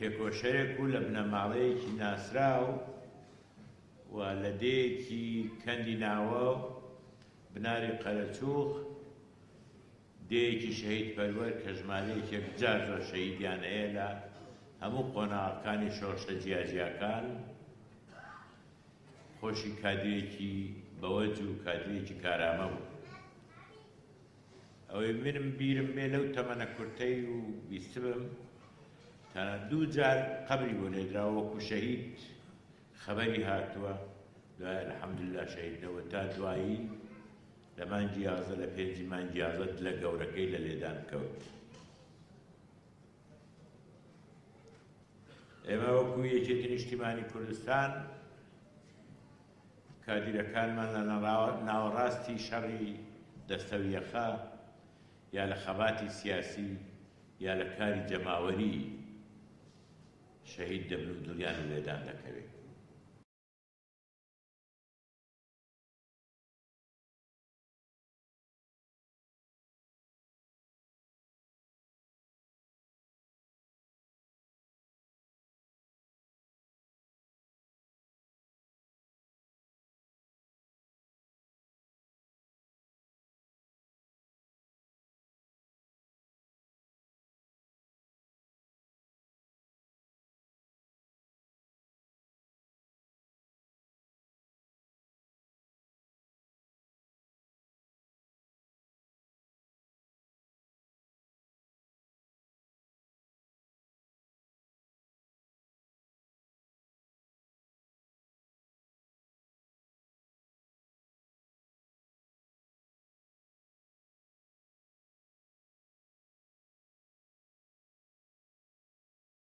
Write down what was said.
تێکۆشەرێک و لە بنەماڵەیەکی ناسراو و لە دەیەکی کەندی ناوە بناری قەرەچووخ دەیەکی شەهید پەروەر کە ژمارەیەکێک جار زۆر شەهیدیان هەیە لە هەموو قۆناغەکانی شۆڕشە جیاجیاکان خۆشی کادرێکی بەوەج و کادرێکی کارامە بوو. ئەوەی منم بیرم بێ لەو تەمەنە کورتەی و بیستبم تەنە دوو جار قەبری بۆ لێدراوە وەکو شەهید خەبەری هاتووە دوای الحەمدوللا شەهیدەوە تا دوایی لە مانگی 11 لە 5 مانگی 11 لە گەورەکەی لە لێدان کەوت. ئێمە وەکو یەکێتی نیشتیمانی کوردستان کادیرەکانمان لە ناوەڕاستی شەڕی دەستەویەخە یا لە خەباتی سیاسی یا لە کاری جەماوەری شەهید دەبن و دڵیان لێدان دەکەوێت.